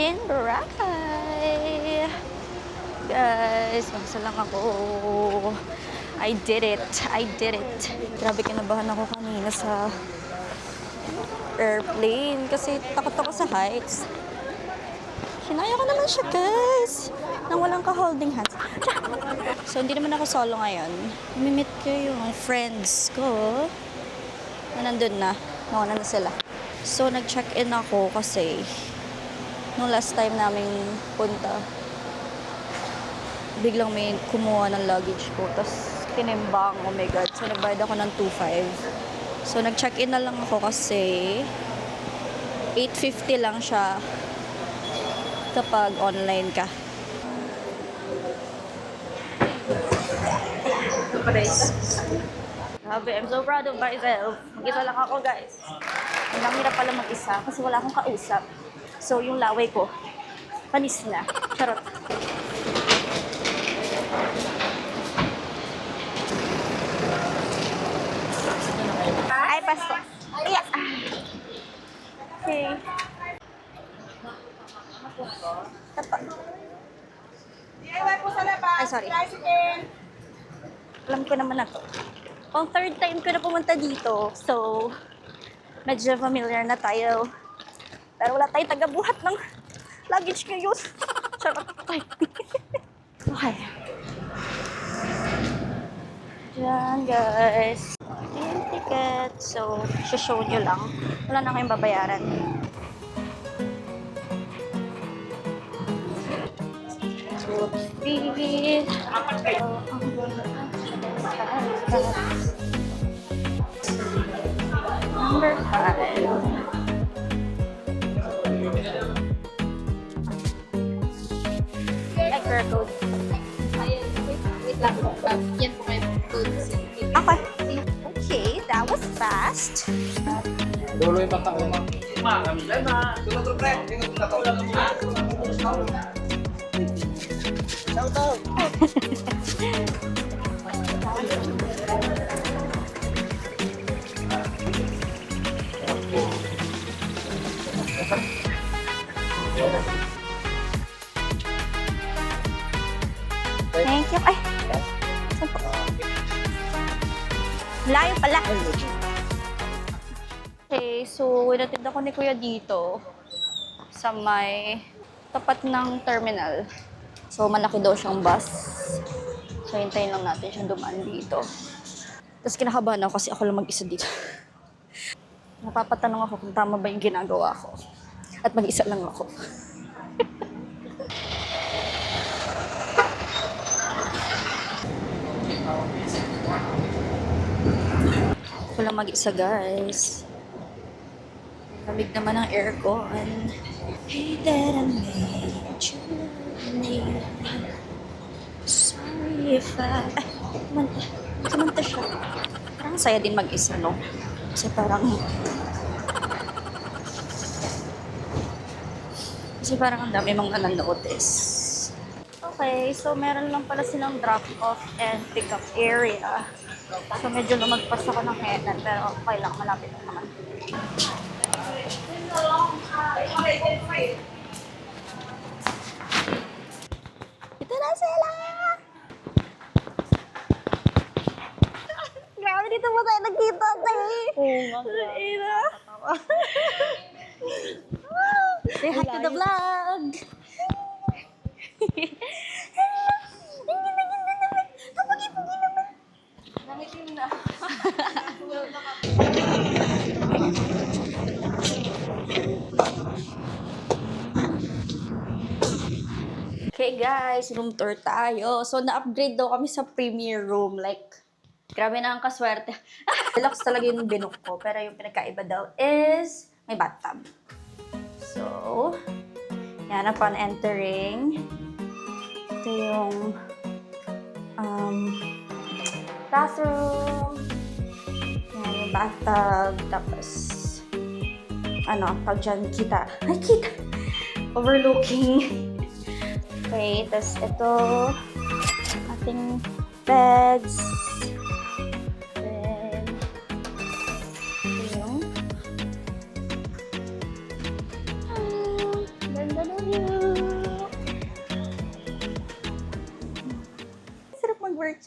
in Boracay. Guys, magsa lang ako. I did it. I did it. Grabe, kinabahan ako kanina sa airplane kasi takot ako sa heights. Hinaya ko naman siya, guys. Nang walang ka-holding hands. So, hindi naman ako solo ngayon. Mimit ko yung friends ko na nandun na. Nauna na sila. So, nag-check-in ako kasi nung last time namin punta, biglang may kumuha ng luggage ko. Tapos, tinimbang. Oh my God. So, nagbayad ako ng 2.5. So, nag-check-in na lang ako kasi 8.50 lang siya kapag online ka. Grabe, I'm so proud of myself. Mag-isa lang ako, guys. Ang hirap pala mag-isa kasi wala akong kausap. So, yung laway ko, panis na. Charot. Ay, pasto. Yeah. Okay. Ay, sorry. Alam ko naman na to. Pang third time ko na pumunta dito. So, medyo familiar na tayo. Pero wala tayong tagabuhat ng luggage ngayon. Charot. Okay. Diyan, guys. Yung ticket. So, show nyo lang. Wala na kayong babayaran. Number 5. QR code. Wait lang po. Yan po kayo code. Okay. Okay, that was fast. Dulo yung bata ko. Kami dyan na. Tulog pre. Shout out. Thank you. Ay. Saan po? Layo pala. Okay, so inatid ako ni Kuya dito sa may tapat ng terminal. So malaki daw siyang bus. So hintayin lang natin siyang dumaan dito. Tapos kinakabahan ako kasi ako lang mag-isa dito. Napapatanong ako kung tama ba yung ginagawa ko. At mag-isa lang ako. Ako lang mag-isa, guys. Lamig naman ang aircon. Hey, that I made you leave. Sorry if I... kumanta siya. Parang saya din mag-isa, no? Kasi parang ang dami mong nanonotice. Okay, so meron lang pala silang drop-off and pick-up area. So medyo lumagpas ako ng henan, pero okay lang, malapit lang naman. Ito na sila! Grabe, dito mo tayo nagkita, tayo! Oo nga. Say hi to the vlog! Okay guys, room tour tayo. So na-upgrade daw kami sa premier room. Like, grabe na ang kaswerte. Deluxe talaga yung binook ko. Pero yung pinagkaiba daw is may bathtub. So, yan, upon entering, ito yung bathroom. Yan, yung bathtub. Tapos, pag dyan kita. Ay, kita! Overlooking. Okay, tapos ito, ating beds. Then, ito yung ganda na view.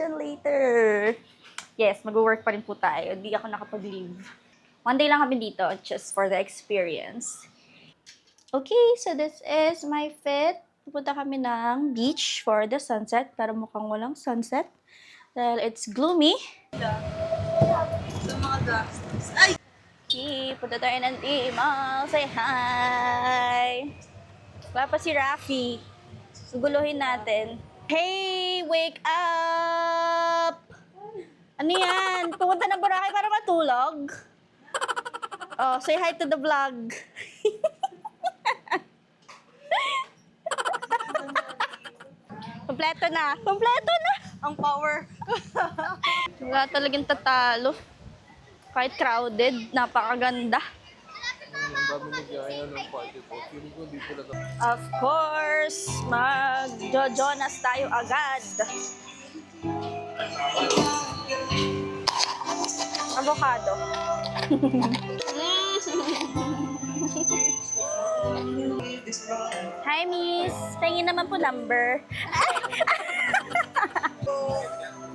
celebration later. Yes, mag-work pa rin po tayo. Hindi ako nakapag-leave. One day lang kami dito, just for the experience. Okay, so this is my fit. Pupunta kami ng beach for the sunset, pero mukhang walang sunset. Dahil it's gloomy. Sa mga gangsters. Ay! Okay, punta tayo ng Mall. Say hi! Wala pa si Rafi. Suguluhin natin. Hey, wake up! Ano yan? Pumunta ng Boracay para matulog? Oh, say hi to the vlog. Kompleto na. Kompleto na. Ang power. Wala talagang tatalo. Kahit crowded, napakaganda. Of course, mag-Jonas tayo agad. Avocado. Hi, miss. Tingin naman po number.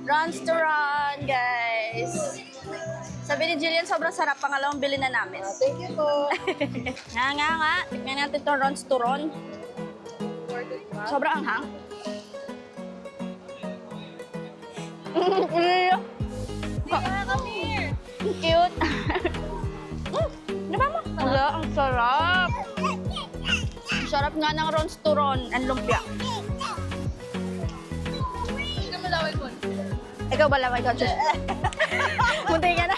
Runs to run, guys. Sabi ni Jillian, sobrang sarap. Pangalawang bili na namin. Thank you po. Nga. Tignan natin itong runs to run. Sobrang anghang. Come here! Cute. Diba mo? Wala, ang sarap. Ang sarap nga ng runs to run. Ang lumpia. Hindi ka malaway po. Ikaw ba lang? Ikaw, Diyos. Munti ka na.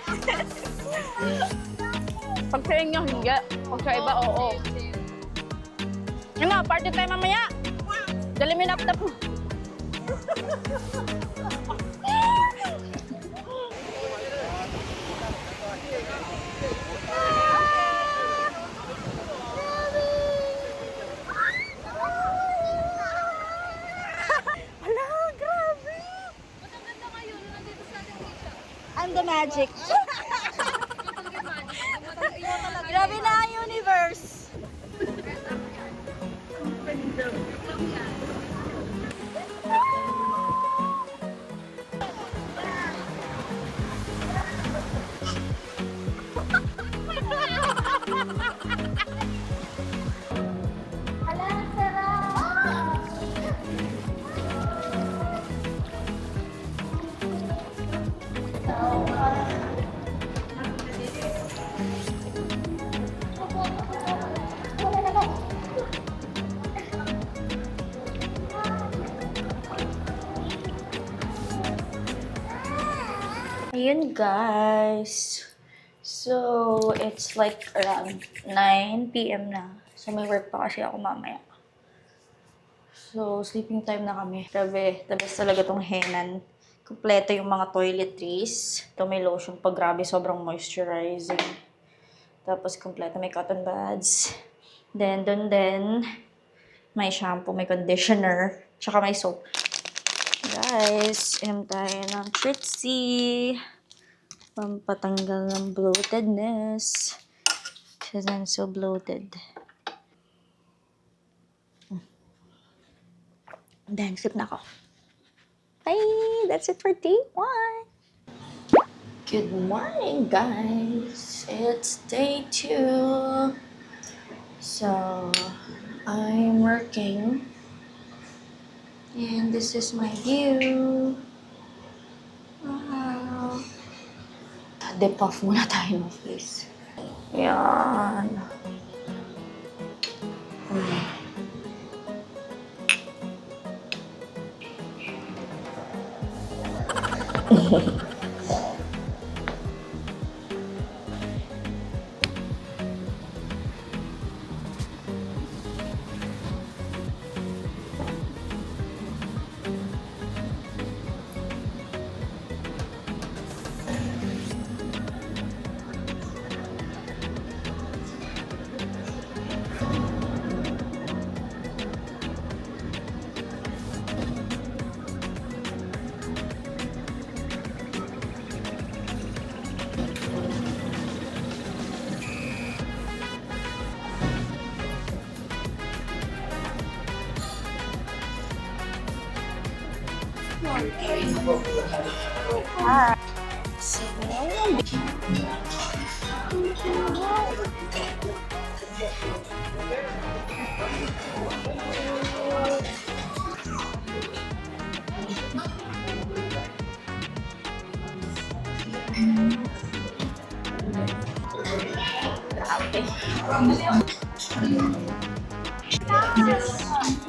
Pag sa inyo, hindi. Pag sa iba, oo. Ano, party tayo mamaya. Dali mo yung laptop mo. Wala, grabe. Mas ang ganda ngayon, nandito sa ating beach. I'm the magic. Grabe na ang universe. Ayun, guys. So, it's like around 9 p.m. na. So, may work pa kasi ako mamaya. So, sleeping time na kami. Grabe, the best talaga tong Henan. Kompleto yung mga toiletries. Ito may lotion pa, grabe, sobrang moisturizing. Tapos, kompleto may cotton buds. Then, dun din, may shampoo, may conditioner, tsaka may soap. Guys, inom tayo ng Trixie. Pampatanggal ng bloatedness. Because I'm so bloated. Then, sip na ako. Bye! That's it for day 1. Good morning, guys. It's day 2. So, I'm working. And this is my view. Wow. Dip off muna tayo ng face. Yan. Ah. So, yung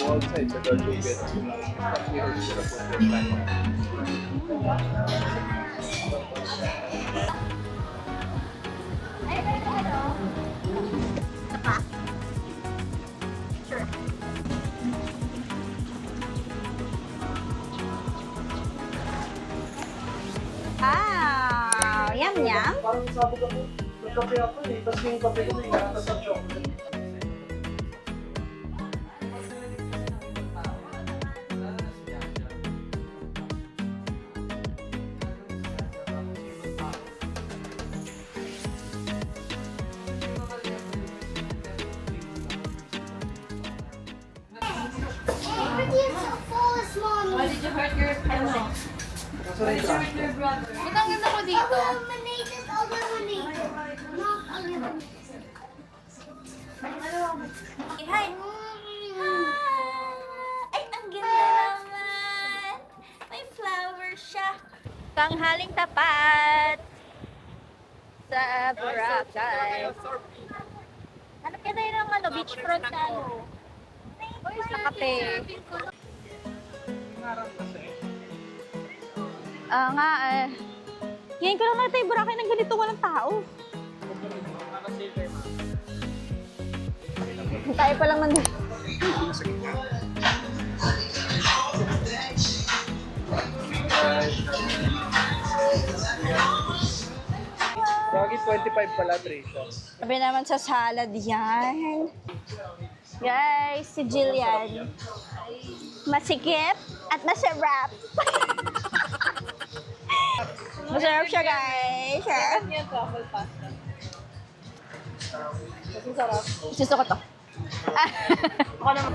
Outside, sa door to get Ah, yum yum. Parang sabi ko, nagkape ako eh. Tapos yung kape ko may gatas sa chocolate. Why did you hurt your ano? Why did you hurt your brother? Ba't ang ganda ko dito? Hi! Ay, ang ganda naman! May flower siya. Tanghaling tapat sa Boracay. Hanap ka tayo ng ano, beachfront na ano. Uy, sa kape. Nga eh. Ngayon ko lang natin yung Boracay ng ganito walang tao. Tayo pa lang nandun. Lagi 25 pala, Trisha. Sabi naman sa salad yan. Guys, si Jillian. Masikip at masarap. Masarap siya, guys. Yan, truffle pasta. Gusto ko to. Ako naman.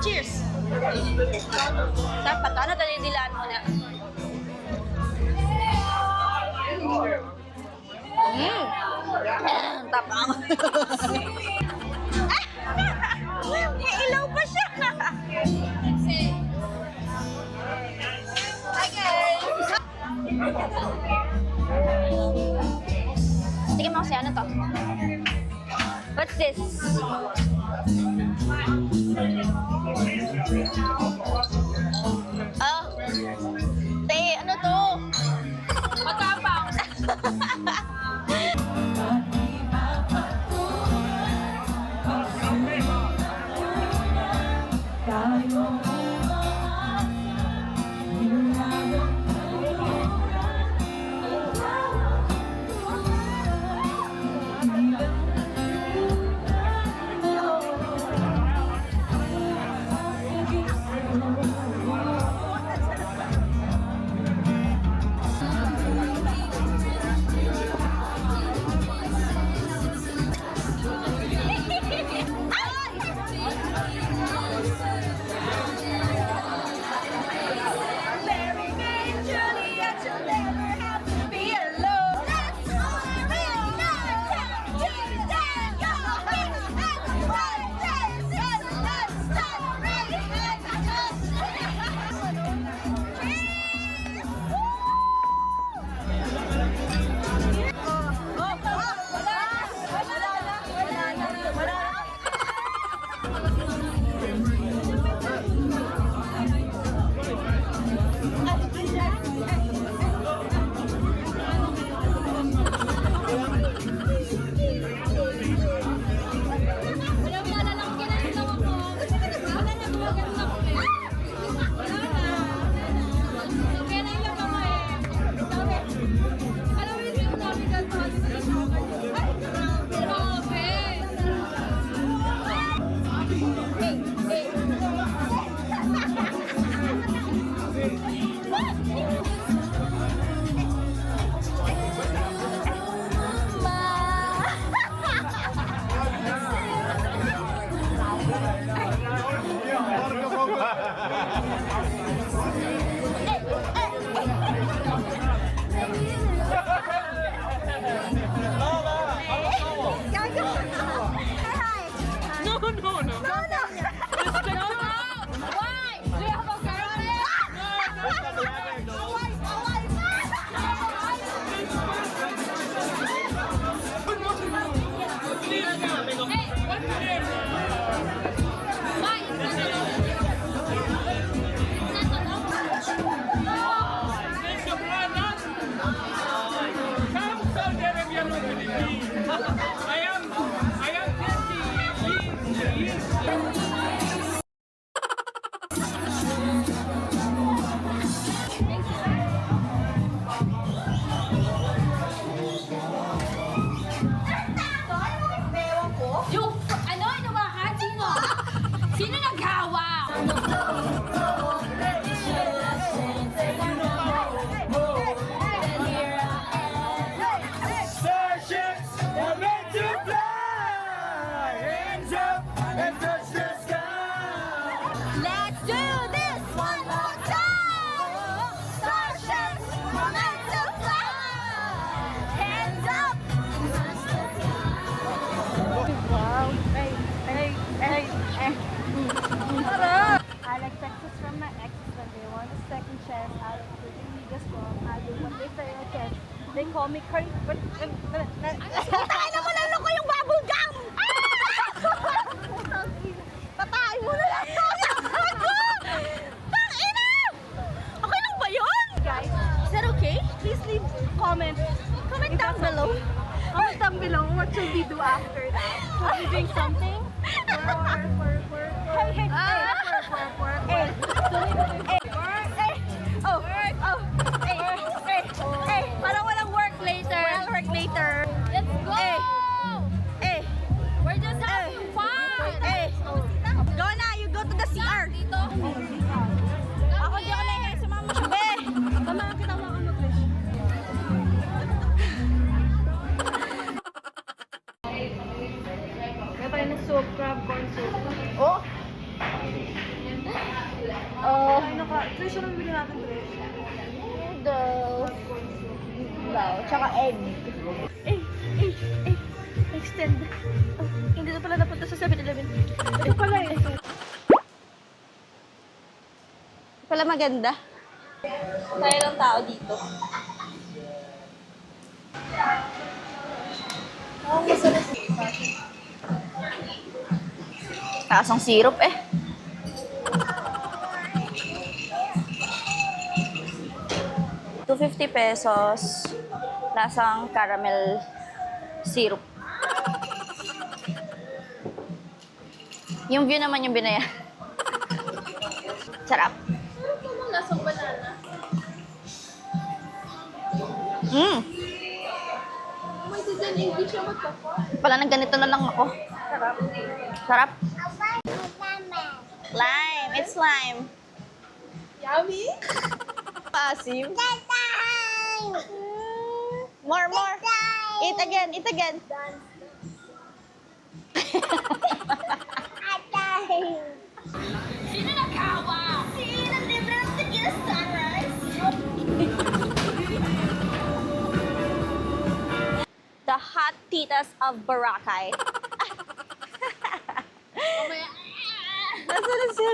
Cheers! Sarap pa to. Ano tanidilaan mo na? Tapang. May ilaw pa siya. Hi guys! Tingnan mo kasi ano to? What's this? Oh. Te, ano to? Matapang! They call me Cardi. Tatayin mo lang ko yung bubble gum! Tatayin mo na lang to! Tangina! Okay lang ba yun? Guys, Is that okay? please leave comment. Comment down below. Comment down below what should we do after that. Should we drink something? Hey, hey, Parang walang work later. Walang work later. Let's go! Eh, We're just having fun! go na, you go to the CR. Dito. Ako di ako nahihiya, sumama siya. Be! Tama kita mga mag-wish. Kaya tayo ng soup, crab corn soup. Oh! Ay, Trish, ano bibili natin, Trish? Noodles. Daw, tsaka egg. Extend. Oh, hindi na pala napunta sa 7-Eleven. Ito pala eh. Pala maganda. Tayo lang tao dito. Kasong syrup eh. ₱250. Lasang caramel syrup. Yung view naman yung binaya. Sarap. Lasang banana. Mm. May din hindi siya magkapa. Pala nang ganito na lang ako. Sarap. Lime. It's lime. Yummy! Asim. More, more. Eat again, eat again. Sino nagkawa? Sino libre ng tequila sunrise? The hot titas of Boracay. Mamaya. Nasaan na siya?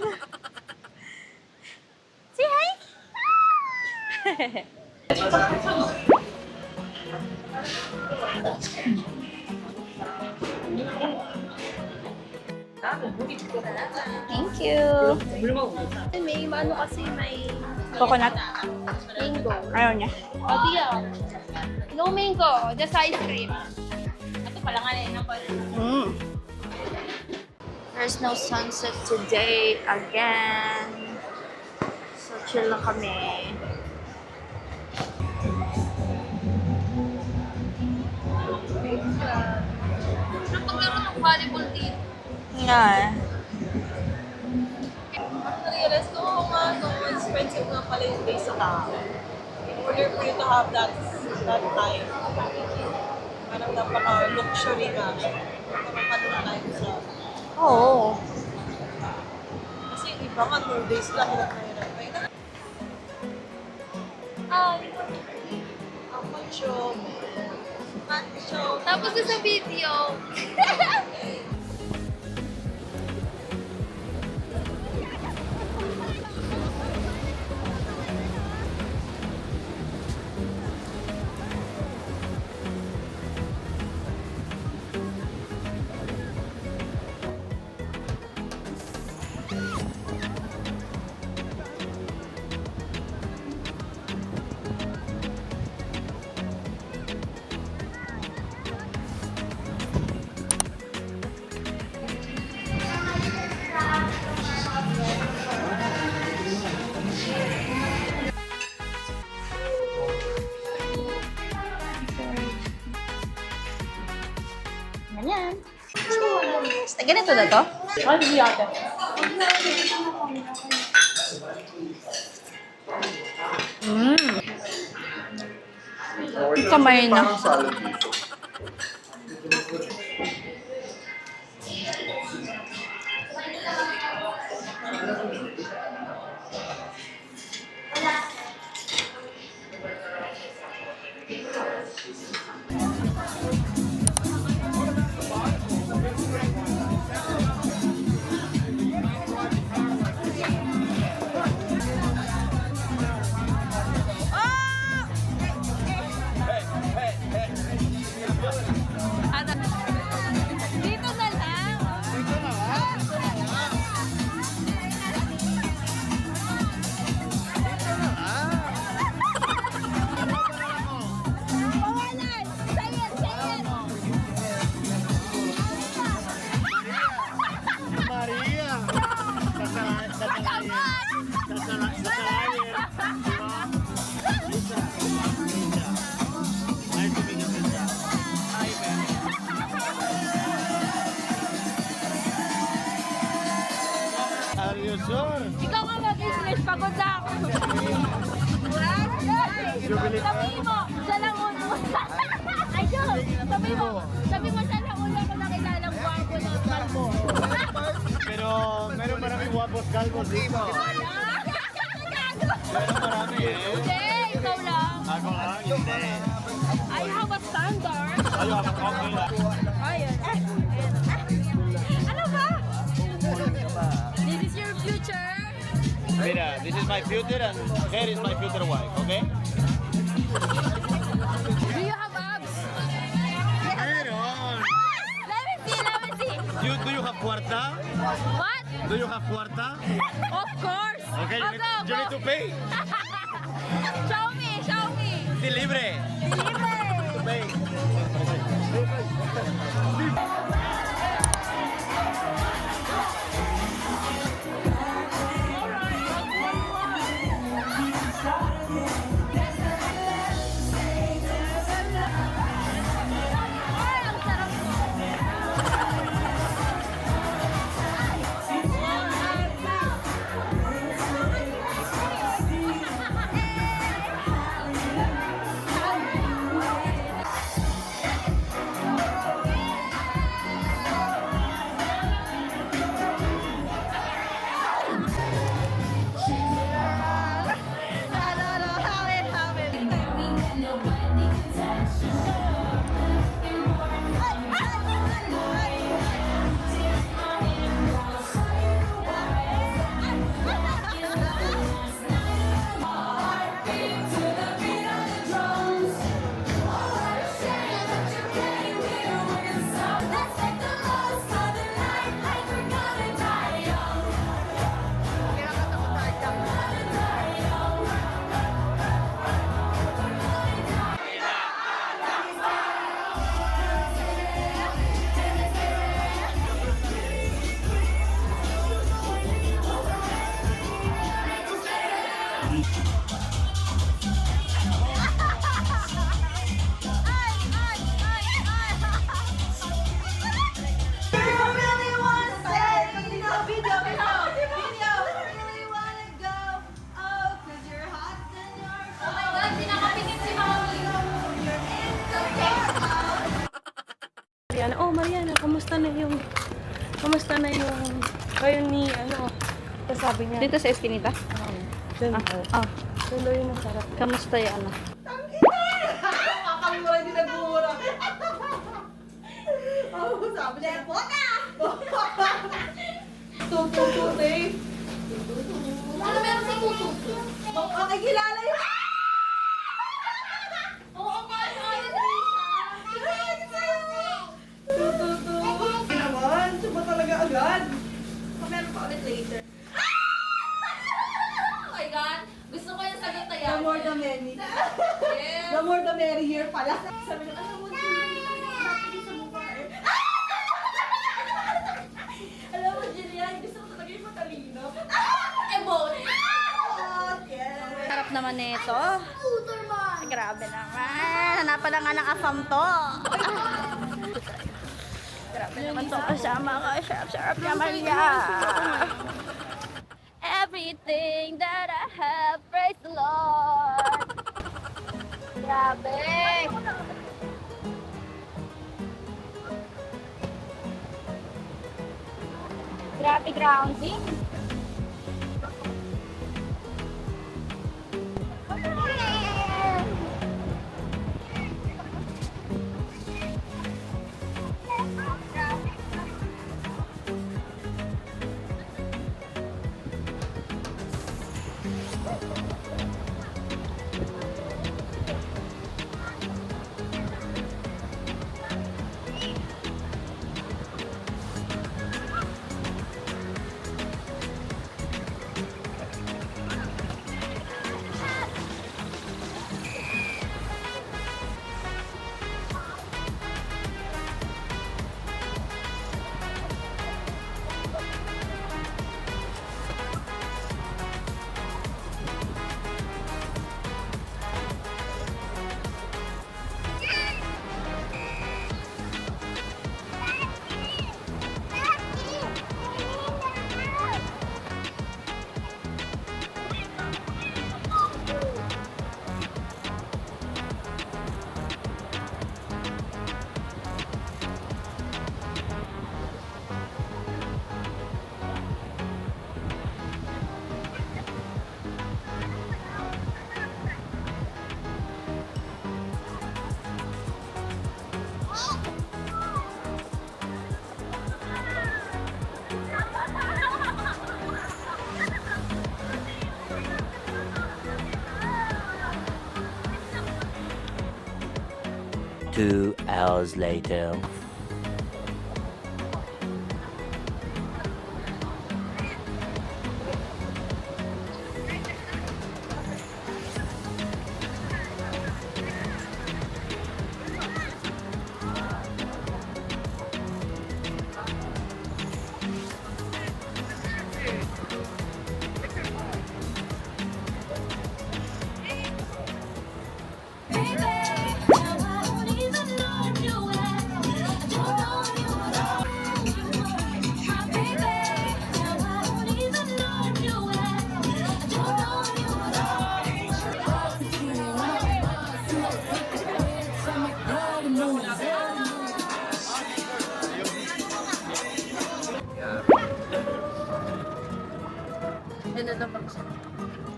Say hi. Thank you. May ano kasi may Coconut. mango. Ayaw niya. O diya. No mango, just ice cream. Ito pala nga na Mm. There's no sunset today again. So chill lang kami. Ano paglaro ng volleyball dito? Nga eh. Na-realize ko, oo nga, no, expensive nga pala yung day sa tao. In order for you to have that time, parang napaka-luxury nga siya. Napaka-luxury time sa... Oo. Kasi yung iba nga, 2 days lang, hirap na hirap. Ay, ang macho. Macho. Tapos sa video, Ganyan. Cheers! Ganito na to? Ano yata? Mm. Kamay na. Parang salad dito. Sabi mo, siya lang ulo. Ayun! Sabi mo siya lang ulo ko nakilalang gwapo na kalbo. Pero meron maraming wapos galgos dito. Meron marami eh. Hindi, ikaw lang. Ako lang, hindi. I have a standard. Ayaw, okay lang. Ayun. Ano ba? This is your future. Mira, this is my future and here is my future wife, okay? Do you have abs? Meron! Let me see. Do you have cuarta? What? Do you have cuarta? Of course. Okay, you need to pay. Show me. Di libre. To pay. Ay, ang sarap mo. Oh my God, pinakapingin si Mami. Mariana, oh Mariana, kamusta na yung kayo ni tapos sabi niya, Dito sa Eskinita? dun, tuloy yung masarap. Kamusta yan? Kakamura, hindi nagmumura. Sabi niya, bota! Tutututi. Ano meron si Tutu? Okay, kilala yun. Oo nga, ayos Tututu. Hindi naman, suba talaga agad. Meron pa ulit later. Oh my God, gusto ko yung sagot na yan. The more the merry. Yes. The more the merrier pala. Sabi niya, ano mo, sa mukha eh. Alam mo, Jillian, gusto ko talaga yung matalino. Emote. Sarap naman nito. Grabe naman. Hanapan lang nga ng afam to. Grabe naman itong kasama ko. Sarap naman niya. Everything that I have, praise the Lord. Grabe. Grabe grounding. 2 hours later.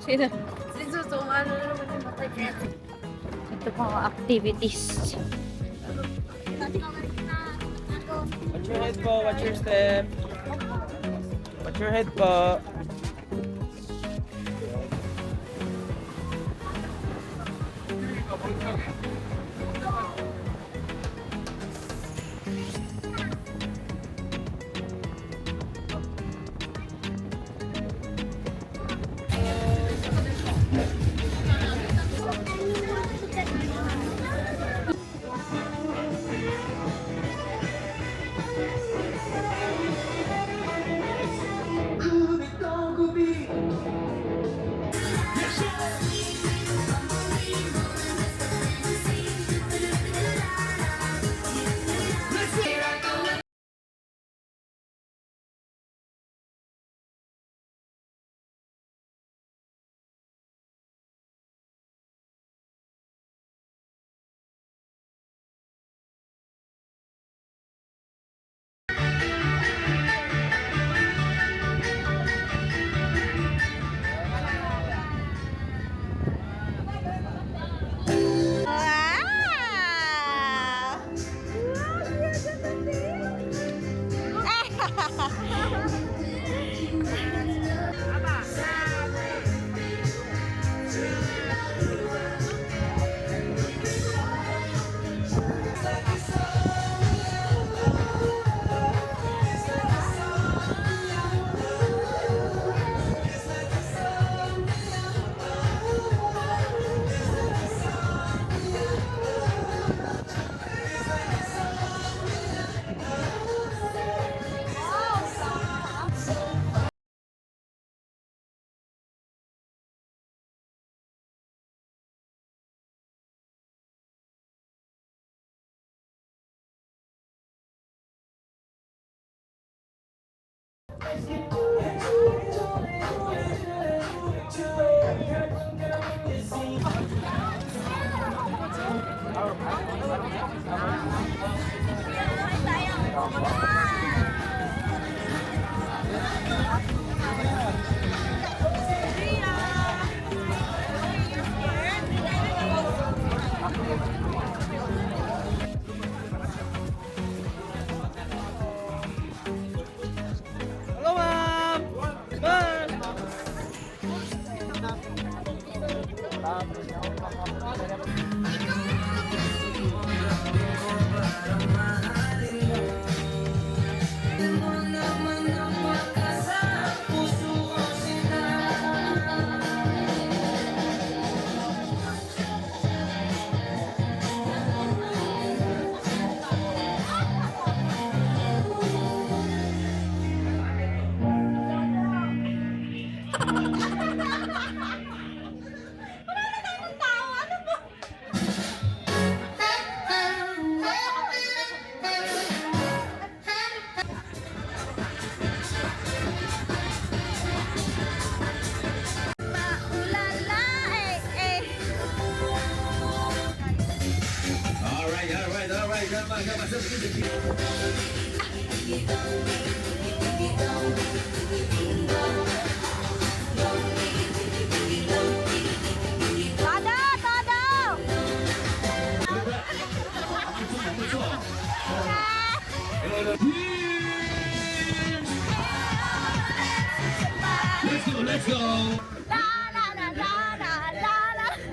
Sino? Ano na naman yung matay niya? Ito po ang activities. Watch your head po, watch your step. Watch your head po. Hello, ma'am! Ma'am! Let's go. La la la la la la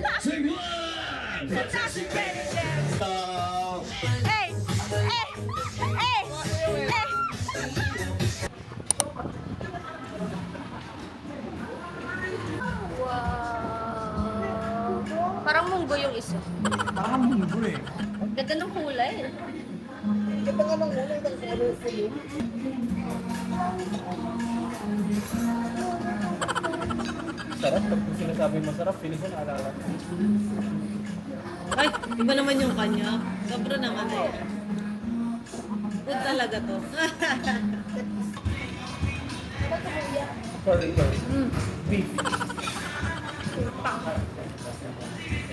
la. Say what? Fantastic baby dance. Wow. Parang munggo yung isa. Parang munggo eh. Ganda ng kulay. Ganda nga ng kulay ng colorful yun. Sarap. Pag sinasabi masarap, feeling ko naalala. Ay, iba naman yung kanya. Sobra naman eh. Good talaga to. Sorry. Beef.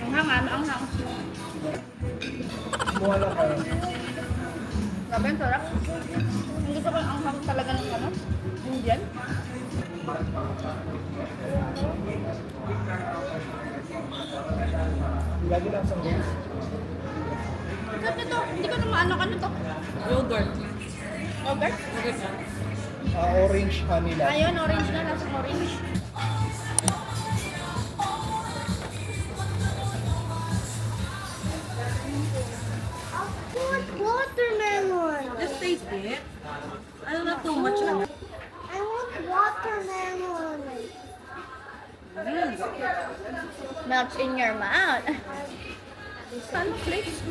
Ang hangan, ang hang. Kumuha lang kayo. Sabi, ang sarap. Ang gusto ko ang hang talaga ng ano? Indian. Lagi lang sa base. Sarap nito. Hindi ko na maano ano to. Yogurt. Yogurt? Orange honey lang. Ayun, orange na. Lasang orange. Watermelon. Just taste it. Ano na too much na. I want watermelon. Melts in your mouth. Ano flakes?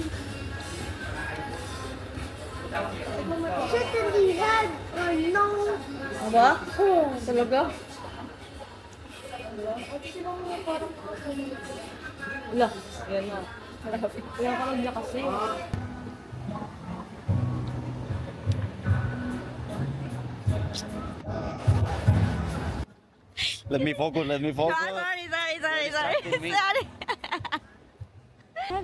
Shit in the head or no? Aba? Talaga? Wala. Yan na. Kaya ka lang niya kasi. Let me focus. Sorry. Distracting me. Sorry.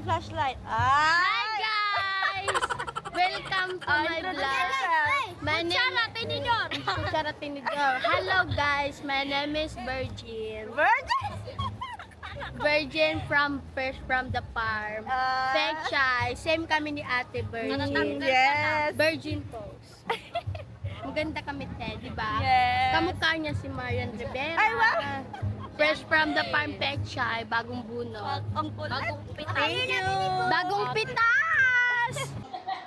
Flashlight. Hi guys! Welcome to my vlog. My name Kutsara Tinidor. Hello guys, my name is Virgin. Virgin from the farm. Fake shy. Same kami ni Ate Virgin. Yes. Virgin pose. Maganda kami, te, di ba? Yes. Kamukha niya si Marian Rivera. Ay, wow. Fresh from the farm, fake shy. Bagong bunot. Ang kulit. Bagong pitas. Thank you. Bagong pitas!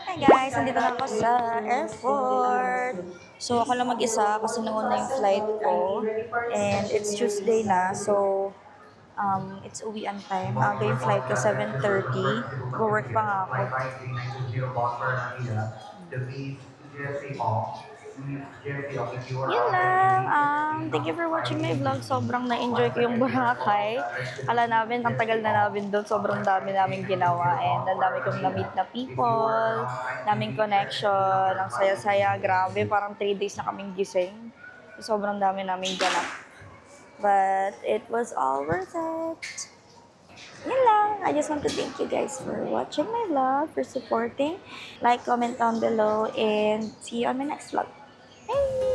Hi guys, nandito na ako sa airport. So ako lang mag-isa kasi nauna yung flight ko. And it's Tuesday na, so it's uwian time. Aga yung flight ko, 7:30. Go-work pa nga ako. Yun lang. Thank you for watching my vlog. Sobrang na-enjoy ko yung Boracay. Kala namin, ang tagal na namin doon. Sobrang dami namin ginawa. And ang dami kong na-meet na people. Daming connection. Ang saya-saya. Grabe. Parang 3 days na kaming gising. Sobrang dami namin ganap. But it was all worth it. Yun lang. I just want to thank you guys for watching my vlog, for supporting. Like, comment down below, and see you on my next vlog. Bye!